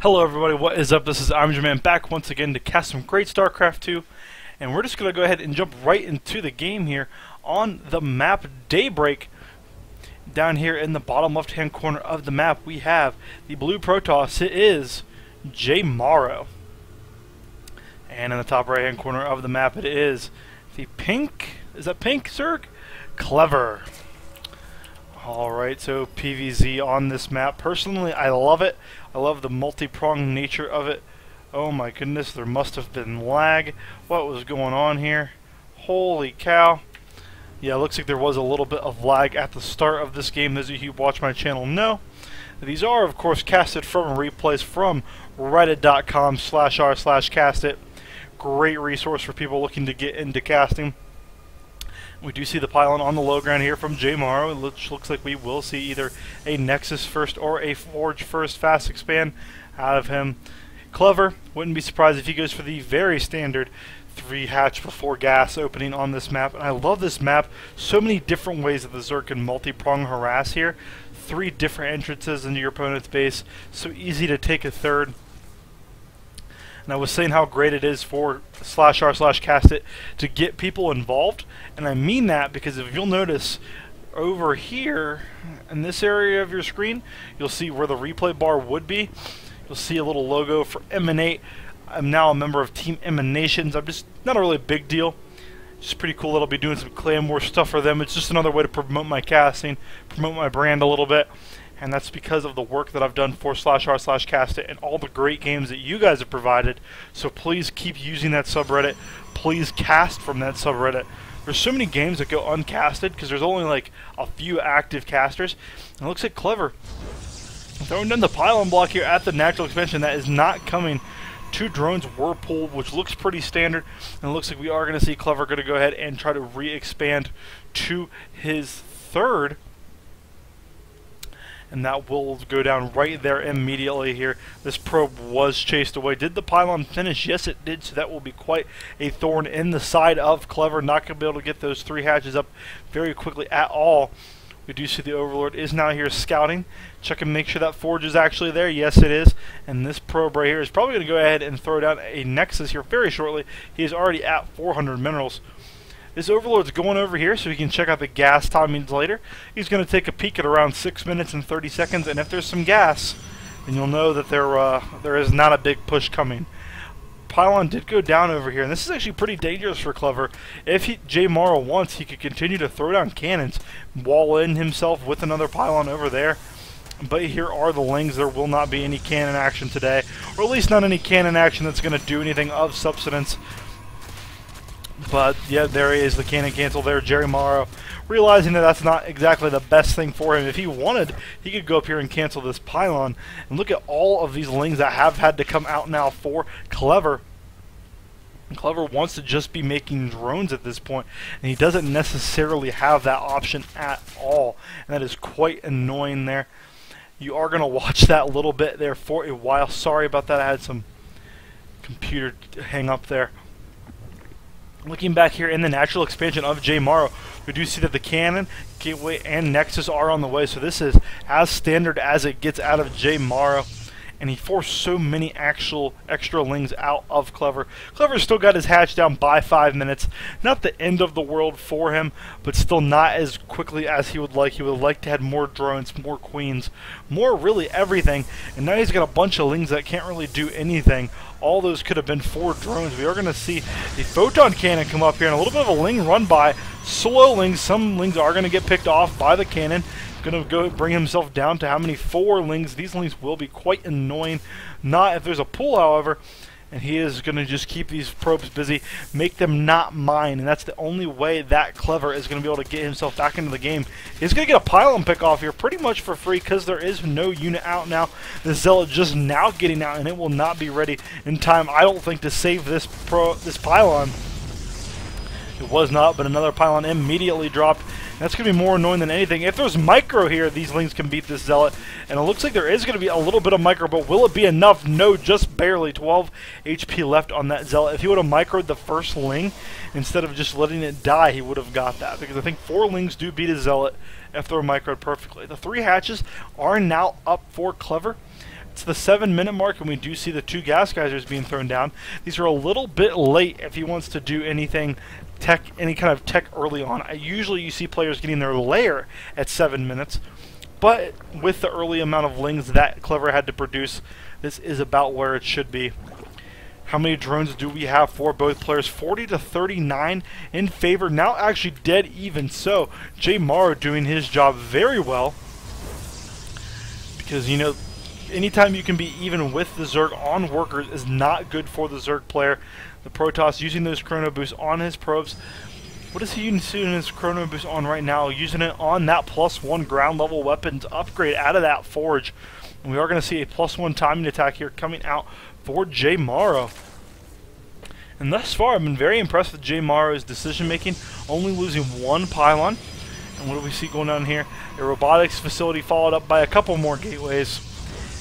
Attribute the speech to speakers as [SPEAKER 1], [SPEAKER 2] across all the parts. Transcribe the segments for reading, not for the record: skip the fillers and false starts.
[SPEAKER 1] Hello everybody, what is up? This is Jmorrow back once again to cast some great Starcraft 2, and we're just going to go ahead and jump right into the game here on the map Daybreak. Down here in the bottom left hand corner of the map we have the blue Protoss. It is Jmorrow. And in the top right hand corner of the map it is the pink, is that pink, Zerg? Clever. Alright, so PvZ on this map. Personally, I love it. I love the multi-pronged nature of it. Oh my goodness, there must have been lag. What was going on here? Holy cow. Yeah, it looks like there was a little bit of lag at the start of this game. Those of you who watch my channel know. These are, of course, casted from replays from reddit.com/r/castit. Great resource for people looking to get into casting. We do see the pylon on the low ground here from Jmorrow, which looks like we will see either a Nexus first or a Forge first fast expand out of him. Clever, wouldn't be surprised if he goes for the very standard 3 hatch before gas opening on this map. And I love this map. So many different ways that the Zerg can multi-prong harass here. 3 different entrances into your opponent's base. So easy to take a third. And I was saying how great it is for /r/castit to get people involved, and I mean that because if you'll notice over here in this area of your screen, you'll see where the replay bar would be. You'll see a little logo for Emanate. I'm now a member of Team Emanations. I'm just not a really big deal. It's pretty cool that I'll be doing some Clan War stuff for them. It's just another way to promote my casting, promote my brand a little bit. And that's because of the work that I've done for /r/castit and all the great games that you guys have provided. So please keep using that subreddit. Please cast from that subreddit. There's so many games that go uncasted because there's only like a few active casters. And it looks like Clever throwing down the pylon block here at the natural expansion. That is not coming. 2 drones were pulled, which looks pretty standard. And it looks like we are going to see Clever going to go ahead and try to re-expand to his third. And that will go down right there immediately here. This probe was chased away. Did the pylon finish? Yes, it did. So that will be quite a thorn in the side of Clever. Not going to be able to get those 3 hatches up very quickly at all. We do see the Overlord is now here scouting. Check and make sure that Forge is actually there. Yes, it is. And this probe right here is probably going to go ahead and throw down a Nexus here very shortly. He is already at 400 minerals. This Overlord's going over here so he can check out the gas timings later. He's going to take a peek at around 6 minutes and 30 seconds, and if there's some gas, then you'll know that there is not a big push coming. Pylon did go down over here, and this is actually pretty dangerous for Clever. If Jmorrow wants, he could continue to throw down cannons, wall in himself with another pylon over there. But here are the lings. There will not be any cannon action today, or at least not any cannon action that's going to do anything of substance. But yeah, there is the cannon cancel there. Jmorrow realizing that that's not exactly the best thing for him. If he wanted, he could go up here and cancel this pylon. And look at all of these lings that have had to come out now for Clever. And Clever wants to just be making drones at this point, and he doesn't necessarily have that option at all. And that is quite annoying there. You are going to watch that a little bit there for a while. Sorry about that. I had some computer hang up there. Looking back here in the natural expansion of Jmorrow, we do see that the cannon, gateway, and Nexus are on the way. So this is as standard as it gets out of Jmorrow. And he forced so many actual extra lings out of Clever. Clever's still got his hatch down by 5 minutes. Not the end of the world for him, but still not as quickly as he would like. He would like to have more drones, more queens, more really everything. And now he's got a bunch of lings that can't really do anything. All those could have been 4 drones. We are going to see the photon cannon come up here and a little bit of a ling run by. Slow lings. Some lings are going to get picked off by the cannon. Going to go bring himself down to how many? 4 lings. These lings will be quite annoying. Not if there's a pull, however. And he is going to just keep these probes busy, make them not mine. And that's the only way that Clever is going to be able to get himself back into the game. He's going to get a pylon pick off here pretty much for free because there is no unit out now. The Zealot just now getting out, and it will not be ready in time, I don't think, to save this pylon. It was not, but another pylon immediately dropped. That's going to be more annoying than anything. If there's micro here, these lings can beat this Zealot. And it looks like there is going to be a little bit of micro, but will it be enough? No, just barely. 12 HP left on that Zealot. If he would have microed the first ling, instead of just letting it die, he would have got that. Because I think 4 lings do beat a Zealot if they're microed perfectly. The 3 hatches are now up for Clever. to the 7-minute mark, and we do see the 2 gas geysers being thrown down. These are a little bit late if he wants to do anything any kind of tech early on. Usually you see players getting their lair at 7 minutes, but with the early amount of lings that Clever had to produce, this is about where it should be. How many drones do we have for both players? 40 to 39 in favor. Now actually dead even. So Jmorrow doing his job very well, because, you know, anytime you can be even with the Zerg on workers is not good for the Zerg player. The Protoss using those chrono boosts on his probes. What is he using his chrono boost on right now? Using it on that +1 ground level weapons upgrade out of that forge. And we are going to see a +1 timing attack here coming out for Jmorrow. And thus far, I've been very impressed with Jmorrow's decision making, only losing 1 pylon. And what do we see going on here? A robotics facility followed up by a couple more gateways.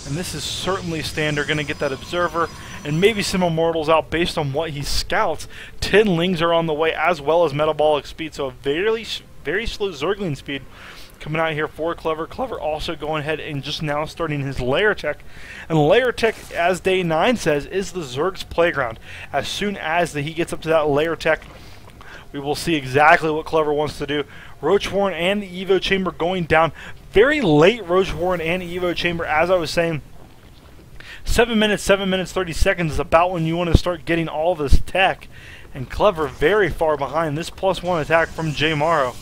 [SPEAKER 1] And this is certainly standard. Going to get that observer and maybe some immortals out based on what he scouts. 10 lings are on the way, as well as metabolic speed, so a very slow Zergling speed coming out here for Clever. Clever also going ahead and just now starting his layer tech. And layer tech, as Day 9 says, is the Zerg's playground. As soon as he gets up to that layer tech, we will see exactly what Clever wants to do. Roach Warren and the Evo Chamber going down. Very late Roach Warren and Evo Chamber, as I was saying. 7 minutes, 30 seconds is about when you want to start getting all this tech. And Clever very far behind. This +1 attack from Jmorrow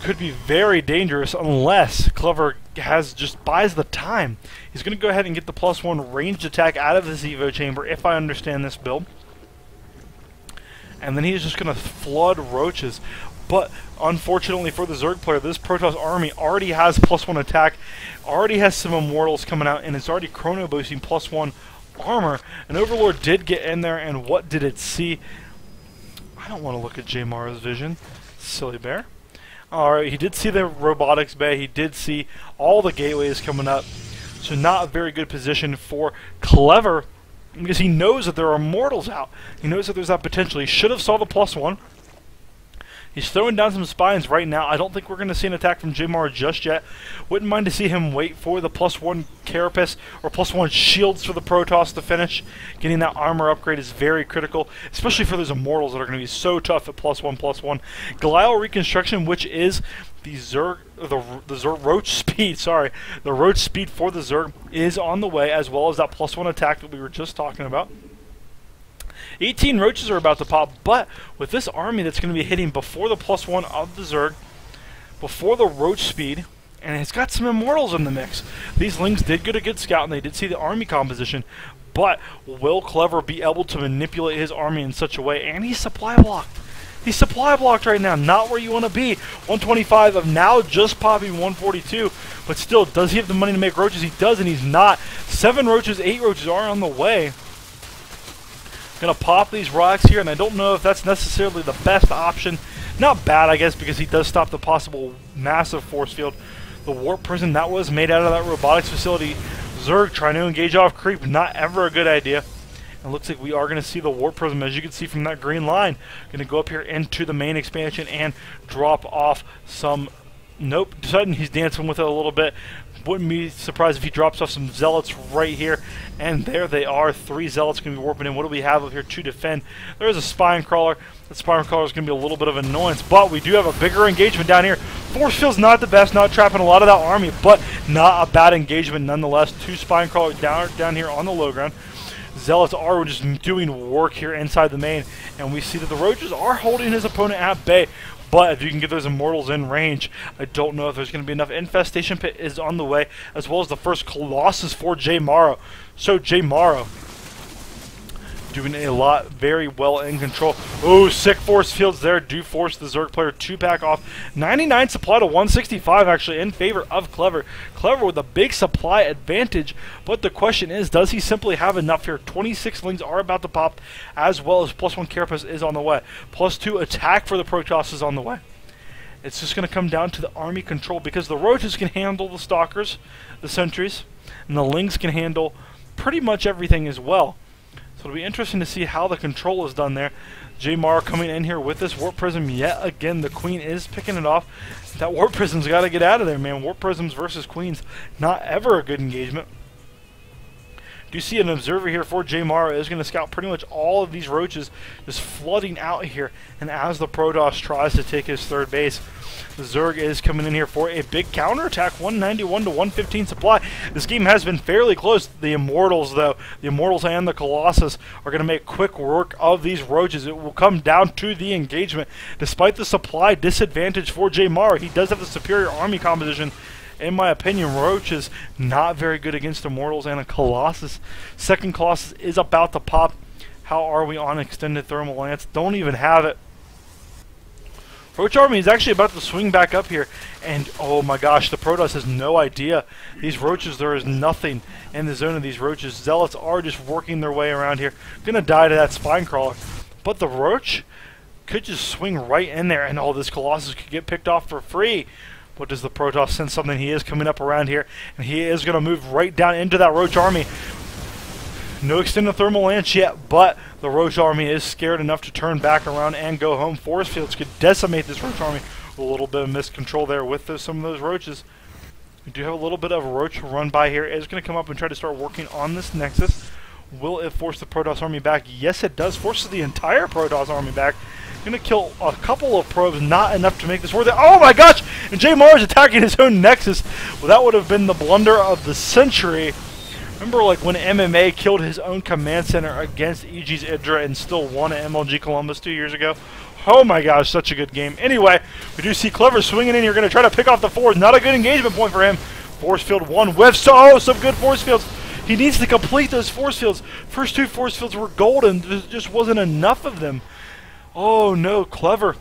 [SPEAKER 1] could be very dangerous unless Clever just buys the time. He's going to go ahead and get the +1 ranged attack out of this Evo Chamber, if I understand this build. And then he's just going to flood roaches. But unfortunately for the Zerg player, this Protoss army already has +1 attack, already has some immortals coming out, and it's already chrono boosting +1 armor. And Overlord did get in there, and what did it see? I don't want to look at Jmorrow's vision. Silly bear. Alright, he did see the robotics bay, he did see all the gateways coming up. So not a very good position for Clever, because he knows that there are immortals out. He knows that there's that potential. He should have saw the +1. He's throwing down some spines right now. I don't think we're going to see an attack from Jmorrow just yet. Wouldn't mind to see him wait for the +1 carapace or +1 shields for the Protoss to finish. Getting that armor upgrade is very critical, especially for those immortals that are going to be so tough at +1/+1. Glial reconstruction, which is the Zerg, the Zerg roach speed. Sorry, the roach speed for the Zerg is on the way, as well as that +1 attack that we were just talking about. 18 roaches are about to pop, but with this army that's going to be hitting before the +1 of the Zerg, before the roach speed, and it's got some immortals in the mix. These lings did get a good scout, and they did see the army composition, but will Clever be able to manipulate his army in such a way? And he's supply blocked. He's supply blocked right now, not where you want to be. 125 of now just popping 142, but still, does he have the money to make roaches? He does, and he's not. 7 roaches, 8 roaches are on the way. Gonna pop these rocks here, and I don't know if that's necessarily the best option. Not bad, I guess, because he does stop the possible massive force field. The warp prison that was made out of that robotics facility. Zerg trying to engage off creep, not ever a good idea. And looks like we are going to see the warp prism, as you can see from that green line. Going to go up here into the main expansion and drop off some. Nope, deciding he's dancing with it a little bit. Wouldn't be surprised if he drops off some zealots right here. And there they are. 3 zealots going to be warping in. What do we have up here to defend? There is a spine crawler. The spine crawler is going to be a little bit of annoyance, but we do have a bigger engagement down here. Force field's not the best, not trapping a lot of that army, but not a bad engagement nonetheless. 2 spine crawlers down here on the low ground. Zealots are just doing work here inside the main, and we see that the roaches are holding his opponent at bay. But if you can get those immortals in range, I don't know if there's going to be enough. Infestation Pit is on the way, as well as the first Colossus for Jmorrow. So Jmorrow doing a lot, very well in control. Oh, sick force fields there do force the Zerg player to back off. 99 supply to 165 actually in favor of Clever. Clever with a big supply advantage, but the question is, does he simply have enough here? 26 lings are about to pop, as well as +1 carapace is on the way. +2 attack for the Protoss is on the way. It's just going to come down to the army control, because the roaches can handle the stalkers, the sentries, and the lings can handle pretty much everything as well. So it'll be interesting to see how the control is done there. Jmorrow coming in here with this warp prism yet again. The queen is picking it off. That warp prism's got to get out of there, man. Warp prisms versus queens, not ever a good engagement. Do you see an observer here for Jmorrow is going to scout pretty much all of these roaches just flooding out here. And as the Protoss tries to take his third base, the Zerg is coming in here for a big counterattack, 191 to 115 supply. This game has been fairly close. The Immortals, though, the Immortals and the Colossus are going to make quick work of these roaches. It will come down to the engagement. Despite the supply disadvantage for Jmorrow, he does have the superior army composition. In my opinion, Roaches not very good against Immortals and a Colossus. Second Colossus is about to pop. How are we on extended thermal lance? Don't even have it. Roach Army is actually about to swing back up here, and oh my gosh, the Protoss has no idea. These Roaches, there is nothing in the zone of these Roaches. Zealots are just working their way around here. Gonna die to that Spine Crawler. But the Roach could just swing right in there, and oh, this Colossus could get picked off for free. What does the Protoss sense something? He is coming up around here, and he is going to move right down into that Roach Army. No extended thermal lance yet, but the Roach Army is scared enough to turn back around and go home. Force fields could decimate this Roach Army. A little bit of miscontrol there with some of those Roaches. We do have a little bit of a Roach run by here. It's going to come up and try to start working on this Nexus. Will it force the Protoss Army back? Yes, it does. Forces the entire Protoss Army back. Going to kill a couple of probes, not enough to make this worth it. Oh my gosh! And Jmorrow is attacking his own Nexus. Well, that would have been the blunder of the century. Remember, like, when MMA killed his own command center against Aegis Idra and still won at MLG Columbus 2 years ago? Oh my gosh, such a good game. Anyway, we do see Clever swinging in here, going to try to pick off the force. Not a good engagement point for him. Force field 1 whiffs. Oh, some good force fields. He needs to complete those force fields. First 2 force fields were golden. There just wasn't enough of them. Oh no, Clever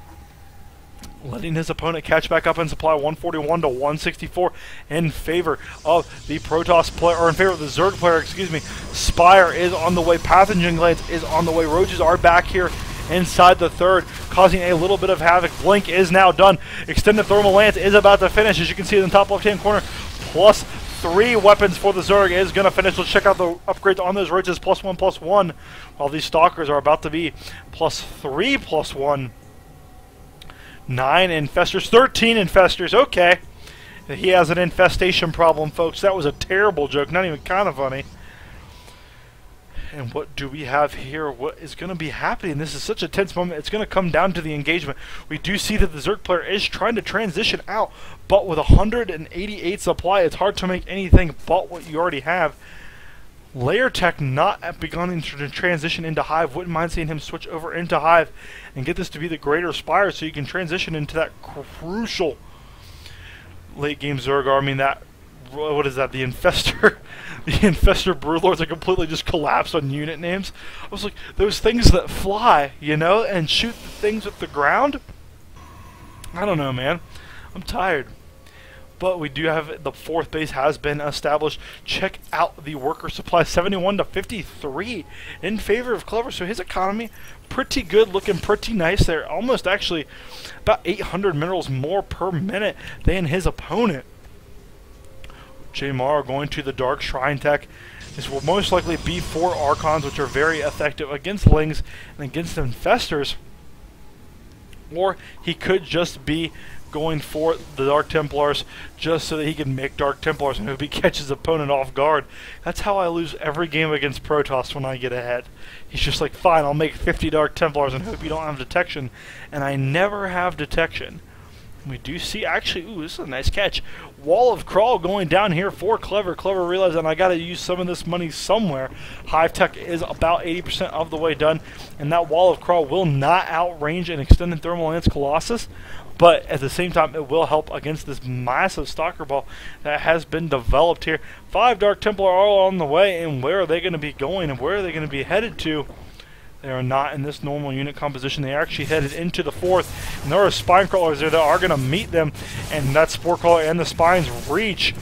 [SPEAKER 1] letting his opponent catch back up and supply 141 to 164 in favor of the Protoss player, or in favor of the Zerg player, excuse me. Spire is on the way, Pathogen Glance is on the way, Roaches are back here inside the third, causing a little bit of havoc. Blink is now done. Extended Thermal Lance is about to finish, as you can see in the top left-hand corner. Plus 3 weapons for the Zerg is going to finish. Let's check out the upgrades on those Roaches. +1/+1, while these Stalkers are about to be +3/+1. 9 Infestors, 13 Infestors. Okay. He has an infestation problem, folks. That was a terrible joke, not even kind of funny. And what do we have here? What is going to be happening? This is such a tense moment. It's going to come down to the engagement. We do see that the Zerg player is trying to transition out, but with 188 supply, it's hard to make anything but what you already have. Layer Tech not beginning to transition into Hive. Wouldn't mind seeing him switch over into Hive and get this to be the Greater Spire so you can transition into that crucial late game Zerg army. That, what is that, the Infestor? The Infestor Broodlords are completely just collapsed on unit names. I was like, those things that fly, you know, and shoot the things at the ground? I don't know, man. I'm tired. But we do have the 4th base has been established. Check out the worker supply, 71 to 53 in favor of Clever. So his economy pretty good, looking pretty nice there. Almost actually about 800 minerals more per minute than his opponent. Jmorrow going to the Dark Shrine tech. This will most likely be 4 Archons, which are very effective against Lings and against Infestors. Or he could just be going for the Dark Templars just so that he can make Dark Templars and hope he catches his opponent off guard. That's how I lose every game against Protoss when I get ahead. He's just like, fine, I'll make 50 Dark Templars and hope you don't have detection. And I never have detection. We do see, actually, ooh, this is a nice catch. Wall of Crawl going down here for Clever. Clever realizing I got to use some of this money somewhere. Hive Tech is about 80% of the way done, and that Wall of Crawl will not outrange an Extended Thermal Lance Colossus, but at the same time, it will help against this massive Stalker Ball that has been developed here. 5 Dark Templar are all on the way, and where are they going to be going, and where are they going to be headed to? They are not in this normal unit composition. They are actually headed into the 4th. And there are Spine Crawlers there that are going to meet them. And that Spore Crawler and the Spines reach.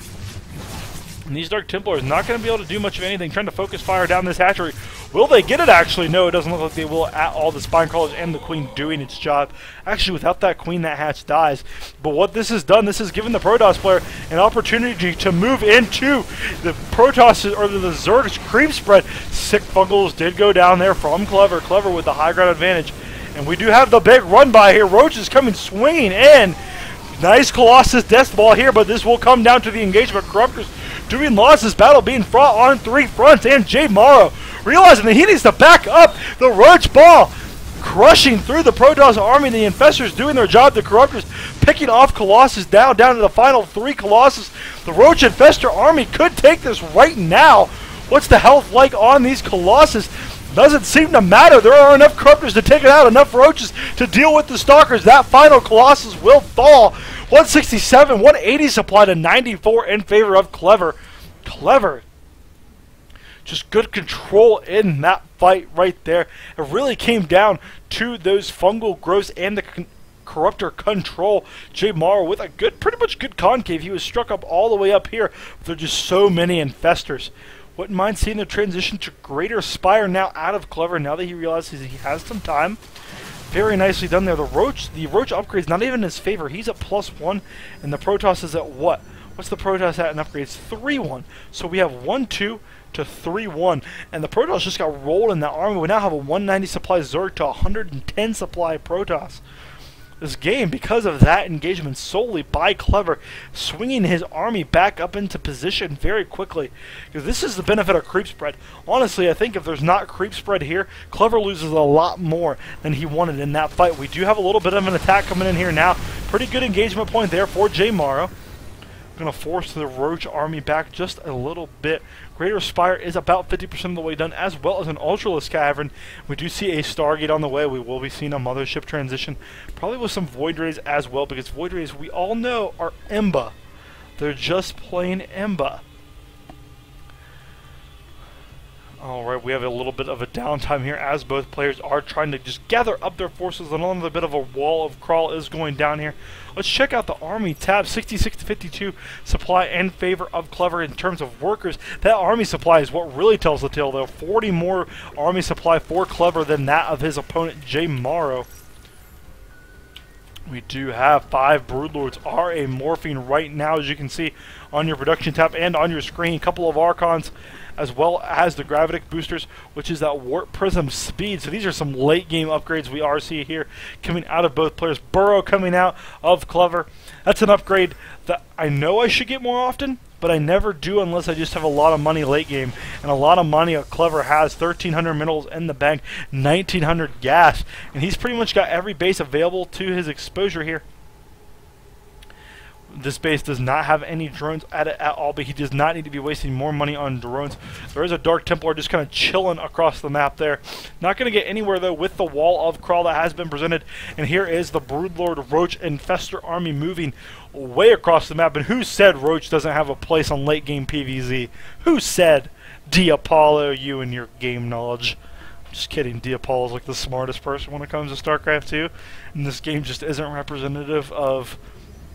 [SPEAKER 1] And these Dark Templars not going to be able to do much of anything. Trying to focus fire down this hatchery. Will they get it actually? No, it doesn't look like they will at all. The Spine Crawlers and the Queen doing its job. Actually, without that Queen, that hatch dies. But what this has done, this has given the Protoss player an opportunity to move into the Protoss, or the Zerg's creep spread. Sick Fungals did go down there from Clever. Clever with the high ground advantage. And we do have the big run by here. Roach is coming swinging in. Nice Colossus Death Ball here, but this will come down to the engagement. Corruptors doing lost this battle being fought on 3 fronts, and Jmorrow realizing that he needs to back up the Roach Ball, crushing through the Protoss army. The Infestors doing their job, the Corruptors picking off Colossus down to the final 3 Colossus. The Roach Infestor army could take this right now. What's the health like on these Colossus? Doesn't seem to matter. There are enough Corruptors to take it out, enough Roaches to deal with the Stalkers. That final Colossus will fall. 167, 180 supply to 94 in favor of Clever. Clever. Just good control in that fight right there. It really came down to those fungal growths and the Corruptor control. Jmorrow with a good, pretty much good concave. He was struck up all the way up here. But there are just so many Infestors. Wouldn't mind seeing the transition to Greater Spire now out of Clever, now that he realizes he has some time. Very nicely done there. The Roach upgrade's not even in his favor. He's at +1, and the Protoss is at what? What's the Protoss at in upgrades? 3-1. So we have 1-2 to 3-1, and the Protoss just got rolled in that army. We now have a 190 supply Zerg to 110 supply Protoss. This game, because of that engagement solely by Clever, swinging his army back up into position very quickly. Because this is the benefit of creep spread. Honestly, I think if there's not creep spread here, Clever loses a lot more than he wanted in that fight. We do have a little bit of an attack coming in here now. Pretty good engagement point there for Jmorrow. Going to force the Roach army back just a little bit. Greater Spire is about 50% of the way done, as well as an Ultralisk Cavern. We do see a Stargate on the way. We will be seeing a Mothership transition, probably with some Void Rays as well, because Void Rays, we all know, are Emba. They're just plain Emba. Alright, we have a little bit of a downtime here as both players are trying to just gather up their forces. Another bit of a wall of crawl is going down here. Let's check out the army tab. 66 to 52 supply in favor of Clever in terms of workers. That army supply is what really tells the tale, though. 40 more army supply for Clever than that of his opponent, Jmorrow. We do have 5 Broodlords are a morphing right now, as you can see on your production tab and on your screen. A couple of Archons, as well as the Gravitic boosters, which is that Warp Prism speed. So these are some late game upgrades we are seeing here coming out of both players. Burrow coming out of Clever. That's an upgrade that I know I should get more often, but I never do unless I just have a lot of money late game. And a lot of money Clever has. 1,300 minerals in the bank, 1,900 gas. And he's pretty much got every base available to his exposure here. This base does not have any drones at it at all, but he does not need to be wasting more money on drones. There is a Dark Templar just kind of chilling across the map there. Not going to get anywhere, though, with the wall of crawl that has been presented. And here is the Broodlord Roach Infestor army moving way across the map. And who said Roach doesn't have a place on late game PvZ? Who said? Apollo, you and your game knowledge. Just kidding. Apollo's like the smartest person when it comes to StarCraft 2. And this game just isn't representative of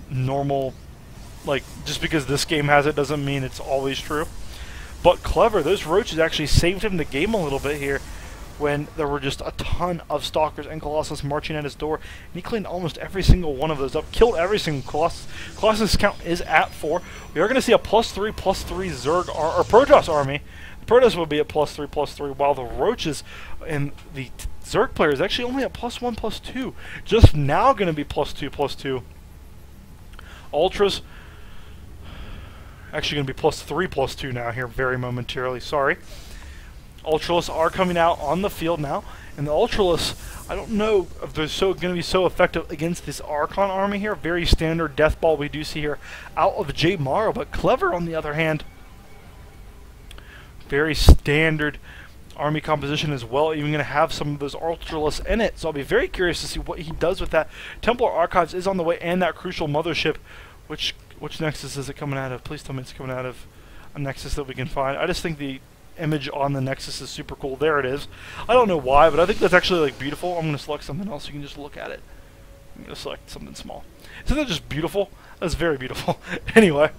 [SPEAKER 1] normal, like, just because this game has it doesn't mean it's always true. But Clever, those Roaches actually saved him the game a little bit here when there were just a ton of Stalkers and Colossus marching at his door, and he cleaned almost every single one of those up, killed every single Colossus. Colossus count is at 4. We are going to see a +3/+3 Zerg or Protoss army. The Protoss will be at +3/+3, while the Roaches and the Zerg player is actually only at +1/+2. Just now going to be +2/+2. Ultras actually going to be +3/+2 now here very momentarily, sorry. Ultralists are coming out on the field now, and the Ultralists, I don't know if they're going to be so effective against this Archon army here. Very standard death ball we do see here out of Jmorrow, but Clever on the other hand, very standard army composition as well, even going to have some of those Ultralists in it, so I'll be very curious to see what he does with that. Templar Archives is on the way, and that crucial Mothership. Which Nexus is it coming out of? Please tell me it's coming out of a Nexus that we can find. I just think the image on the Nexus is super cool. There it is. I don't know why, but I think that's actually like beautiful. I'm going to select something else so you can just look at it. I'm going to select something small. Isn't that just beautiful? That's very beautiful. Anyway,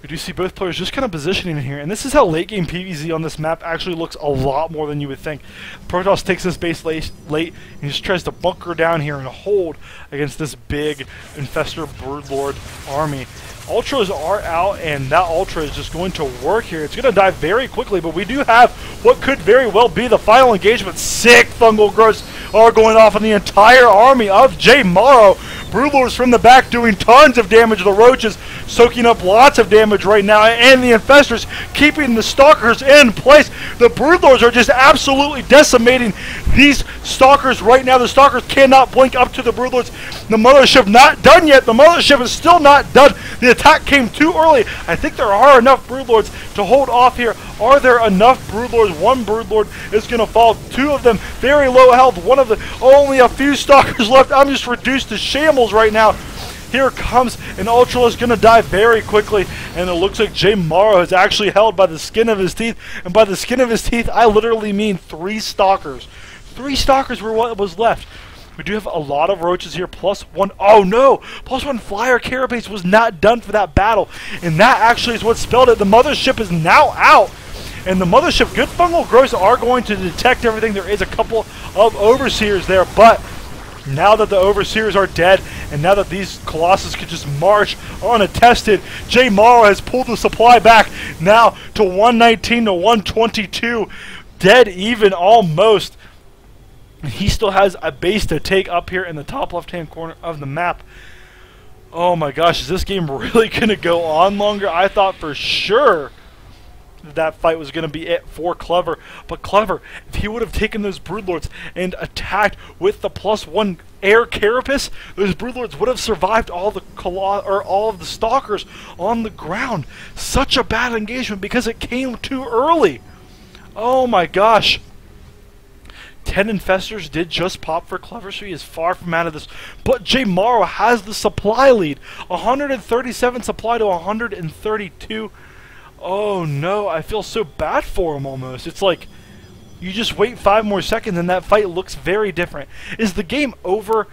[SPEAKER 1] we do see both players just kind of positioning in here, and this is how late game PvZ on this map actually looks a lot more than you would think. Protoss takes this base late and just tries to bunker down here and hold against this big Infestor Broodlord army. Ultras are out, and that Ultra is just going to work here. It's going to die very quickly, but we do have what could very well be the final engagement. Sick fungal growths are going off on the entire army of Jmorrow. Broodlords from the back doing tons of damage. The Roaches soaking up lots of damage right now, and the Infestors keeping the Stalkers in place. The Broodlords are just absolutely decimating these Stalkers right now. The Stalkers cannot blink up to the Broodlords. The Mothership not done yet. The Mothership is still not done. The attack came too early. I think there are enough Broodlords to hold off here. Are there enough Broodlords? One Broodlord is going to fall. Two of them very low health. One of the only a few Stalkers left. I'm just reduced to shambles right now. Here comes an Ultralisk, going to die very quickly, and it looks like Jmorrow is actually held by the skin of his teeth, and by the skin of his teeth, I literally mean 3 Stalkers. 3 Stalkers were what was left. We do have a lot of Roaches here, +1. Oh no! +1 Flyer Carapace was not done for that battle, and that actually is what spelled it. The Mothership is now out, and the Mothership, good fungal growths are going to detect everything. There is a couple of Overseers there, but now that the Overseers are dead, and now that these Colossus could just march unattested, Jmorrow has pulled the supply back now to 119 to 122. Dead even almost. And he still has a base to take up here in the top left-hand corner of the map. Oh my gosh, is this game really going to go on longer? I thought for sure that fight was going to be it for Clever. But Clever, if he would have taken those Broodlords and attacked with the +1 air Carapace, those Broodlords would have survived all of the Stalkers on the ground. Such a bad engagement because it came too early. Oh my gosh. 10 Infestors did just pop for Clever, so he is far from out of this. But Jmorrow has the supply lead. 137 supply to 132. Oh no, I feel so bad for him almost. It's like, you just wait 5 more seconds and that fight looks very different. Is the game over?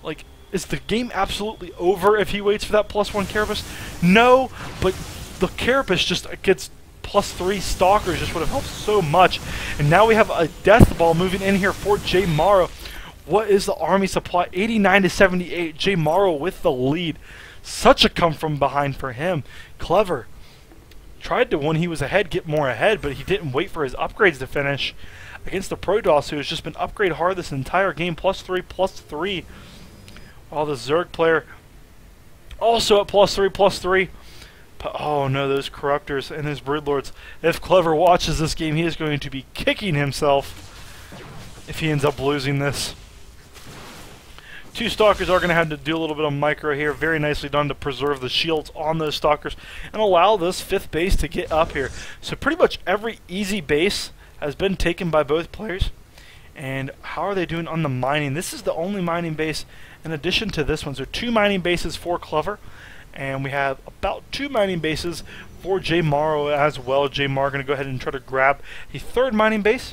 [SPEAKER 1] Like, is the game absolutely over if he waits for that +1 Carapace? No, but the Carapace just gets +3 Stalkers, just would have helped so much. And now we have a Death Ball moving in here for Jmorrow. What is the army supply? 89 to 78. Jmorrow with the lead. Such a come from behind for him. Clever tried to, when he was ahead, get more ahead, but he didn't wait for his upgrades to finish against the Protoss, who has just been upgrade hard this entire game. +3, +3. While the Zerg player also at +3, +3. But oh no, those Corruptors and his Broodlords. If Clever watches this game, he is going to be kicking himself if he ends up losing this. 2 Stalkers are going to have to do a little bit of micro here. Very nicely done to preserve the shields on those Stalkers and allow this 5th base to get up here. So pretty much every easy base has been taken by both players. And how are they doing on the mining? This is the only mining base in addition to this one. So 2 mining bases for Clever. And we have about 2 mining bases for Jmorrow as well. Jmorrow going to go ahead and try to grab a 3rd mining base.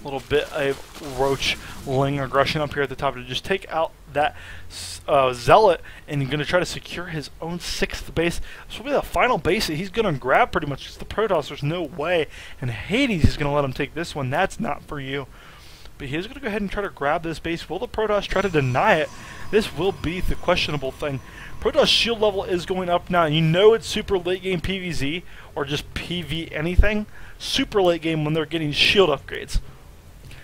[SPEAKER 1] A little bit of Roachling aggression up here at the top to just take out that Zealot, and he's going to try to secure his own 6th base. This will be the final base that he's going to grab pretty much. It's the Protoss, there's no way. And Hades is going to let him take this one. That's not for you. But he is going to go ahead and try to grab this base. Will the Protoss try to deny it? This will be the questionable thing. Protoss shield level is going up now. You know it's super late game PvZ, or just PV anything. Super late game when they're getting shield upgrades.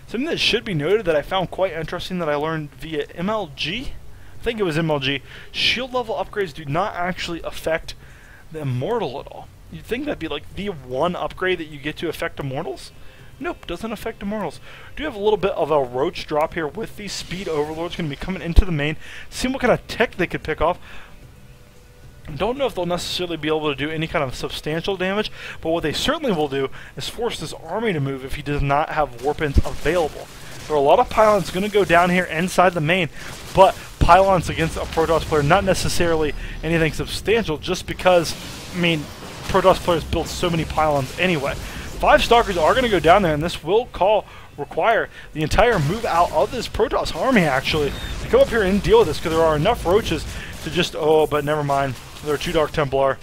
[SPEAKER 1] Something that should be noted that I found quite interesting that I learned via MLG. I think it was MLG. Shield level upgrades do not actually affect the Immortal at all. You'd think that'd be like the one upgrade that you get to affect Immortals. Nope, doesn't affect Immortals. Do have a little bit of a Roach drop here with these Speed Overlords going to be coming into the main. Seeing what kind of tech they could pick off. Don't know if they'll necessarily be able to do any kind of substantial damage, but what they certainly will do is force this army to move if he does not have Warpins available. There are a lot of pylons going to go down here inside the main, but pylons against a Protoss player, not necessarily anything substantial, just because, I mean, Protoss players build so many pylons anyway. 5 Stalkers are going to go down there, and this will require the entire move out of this Protoss army, actually, to come up here and deal with this, because there are enough Roaches to just, oh, but never mind. There are 2 Dark Templar,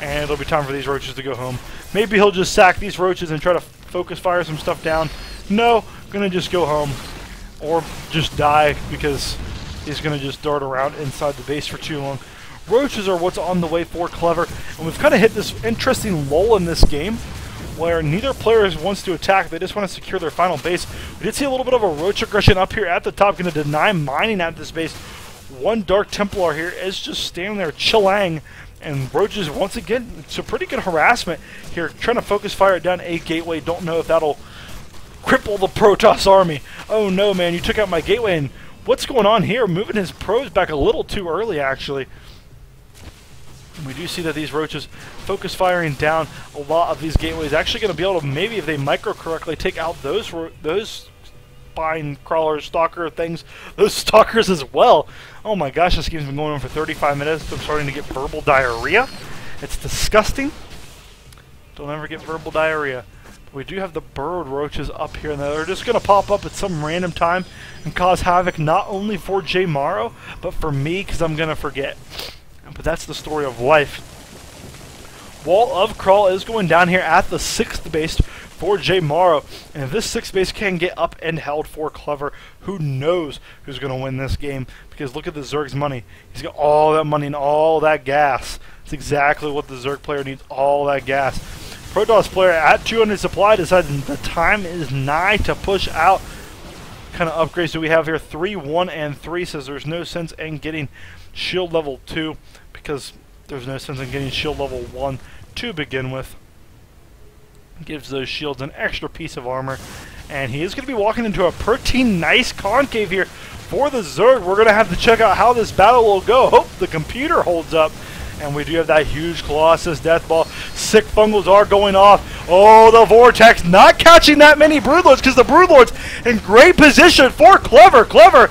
[SPEAKER 1] and it'll be time for these Roaches to go home. Maybe he'll just sack these Roaches and try to focus fire some stuff down. No, gonna just go home. Or just die, because he's gonna just dart around inside the base for too long. Roaches are what's on the way for Clever, and we've kind of hit this interesting lull in this game where neither player wants to attack. They just want to secure their final base. We did see a little bit of a roach aggression up here at the top, going to deny mining at this base. One Dark Templar here is just standing there chilling, and roaches once again, it's a pretty good harassment here, trying to focus fire down a gateway. Don't know if that'll cripple the Protoss army. Oh no, man, you took out my gateway, and what's going on here? Moving his probes back a little too early, actually. We do see that these roaches focus firing down a lot of these gateways. Actually going to be able to, maybe if they micro correctly, take out those spine crawler stalker things, those stalkers as well. Oh my gosh, this game's been going on for 35 minutes. I'm starting to get verbal diarrhea. It's disgusting. Don't ever get verbal diarrhea. But we do have the bird roaches up here, and they're just going to pop up at some random time and cause havoc, not only for Jmorrow, but for me, because I'm going to forget. But that's the story of life. Wall of Crawl is going down here at the 6th base for Jmorrow. And if this 6th base can get up and held for Clever, who knows who's going to win this game. Because look at the Zerg's money. He's got all that money and all that gas. That's exactly what the Zerg player needs, all that gas. Protoss player at 200 supply decided the time is nigh to push out. What kind of upgrades do we have here? 3, 1, and 3 says there's no sense in getting shield level 2 because there's no sense in getting shield level 1 to begin with. Gives those shields an extra piece of armor, and he is going to be walking into a pretty nice concave here for the Zerg. We're going to have to check out how this battle will go. Hope the computer holds up. And we do have that huge Colossus Death Ball. Sick fungals are going off. Oh, the Vortex not catching that many Broodlords because the Broodlords in great position for Clever. Clever,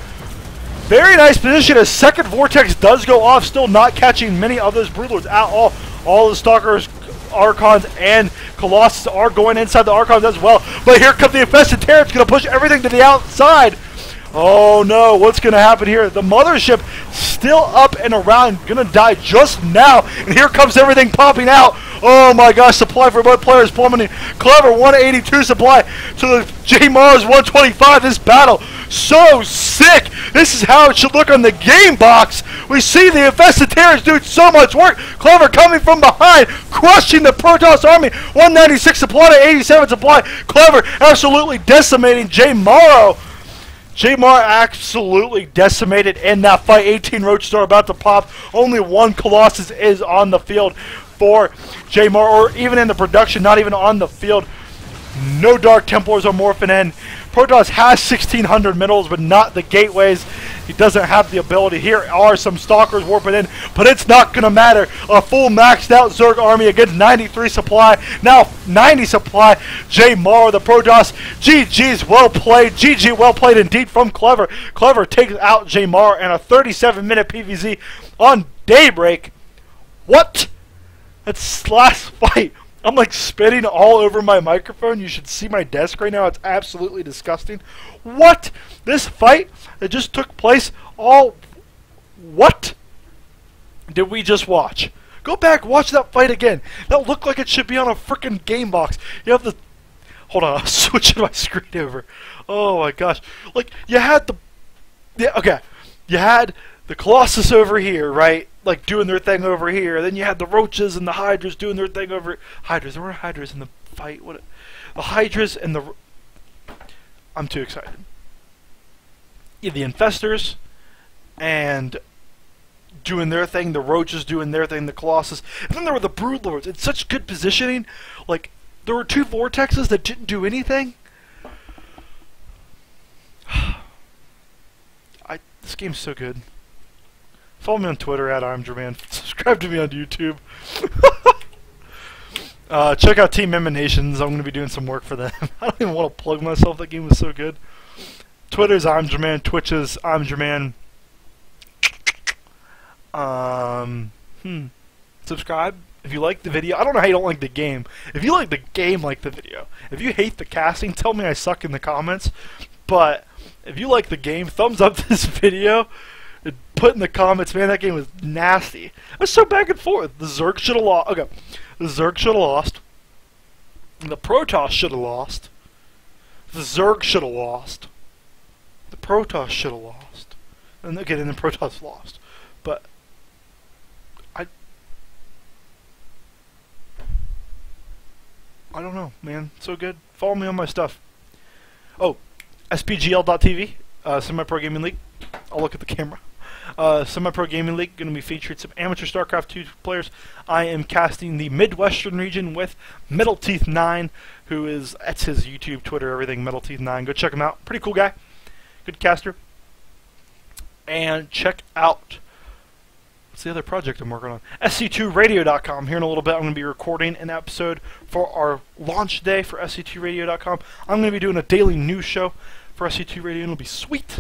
[SPEAKER 1] very nice position as second Vortex does go off, still not catching many of those Broodlords at all. All the Stalkers, Archons, and Colossus are going inside the Archons as well. But here comes the Infested Terrans, going to push everything to the outside. Oh no, what's going to happen here? The Mothership still up and around, going to die just now. And here comes everything popping out. Oh my gosh, supply for both players plummeting. Clever 182 supply to the Jmorrow's 125. This battle, so sick. This is how it should look on the game box. We see the Infested Terrans doing so much work. Clever coming from behind, crushing the Protoss army. 196 supply to 87 supply. Clever absolutely decimating Jmorrow. Jmorrow absolutely decimated in that fight. 18 roaches are about to pop. Only one Colossus is on the field for Jmorrow, or even in the production, not even on the field. No Dark Templars are morphing in. Protoss has 1,600 minerals, but not the gateways. He doesn't have the ability. Here are some Stalkers warping in, but it's not going to matter. A full maxed out Zerg army against 93 supply. Now 90 supply. Jmorrow, the Protoss. GG's well played. GG well played indeed from Clever. Clever takes out Jmorrow in a 37-minute PvZ on Daybreak. What? That's last fight. I'm like spitting all over my microphone. You should see my desk right now. It's absolutely disgusting. What? This fight that just took place all... What did we just watch? Go back, watch that fight again. That looked like it should be on a freaking game box. You have the... Hold on, I'm switching my screen over. Oh my gosh. Like, you had the... Yeah, okay. You had the Colossus over here, right? Like doing their thing over here. Then you had the roaches and the hydras doing their thing over. Hydras, there were hydras in the fight. What? The hydras and the. I'm too excited. Yeah, the infestors and doing their thing. The roaches doing their thing. The Colossus, and then there were the Broodlords. It's such good positioning. Like there were two vortexes that didn't do anything. This game's so good. Follow me on Twitter at I'mJerman. Subscribe to me on YouTube. Check out Team Emanations. I'm going to be doing some work for them. I don't even want to plug myself. That game was so good. Twitter's I'mJerman. Twitch is I'mJerman. Subscribe if you like the video. I don't know how you don't like the game. If you like the game, like the video. If you hate the casting, tell me I suck in the comments. But if you like the game, thumbs up this video. Put in the comments, man, that game was nasty. I was so back and forth. The Zerg should have lost. Okay, the Zerg should have lost. The Protoss should have lost. The Zerg should have lost. The Protoss should have lost. And again, and the Protoss lost. But I don't know, man. So good. Follow me on my stuff. Oh, SPGL.TV, Semi-Pro Gaming League. I'll look at the camera. Semi-Pro Gaming League, going to be featuring some amateur StarCraft 2 players. I am casting the Midwestern region with Metal Teeth 9, who is, that's his YouTube, Twitter, everything, Metal Teeth 9. Go check him out. Pretty cool guy. Good caster. And check out, what's the other project I'm working on? SC2Radio.com. Here in a little bit, I'm going to be recording an episode for our launch day for SC2Radio.com. I'm going to be doing a daily news show for SC2 Radio, and it'll be sweet.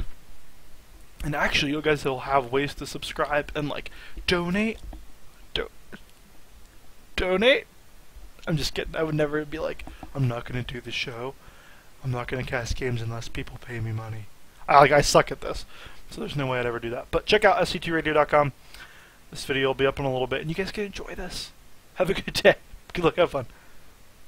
[SPEAKER 1] And actually, you guys will have ways to subscribe and, like, donate. Donate? I'm just kidding. I would never be like, I'm not going to do the show. I'm not going to cast games unless people pay me money. I suck at this. So there's no way I'd ever do that. But check out SC2Radio.com. This video will be up in a little bit, and you guys can enjoy this. Have a good day. Good luck. Have fun.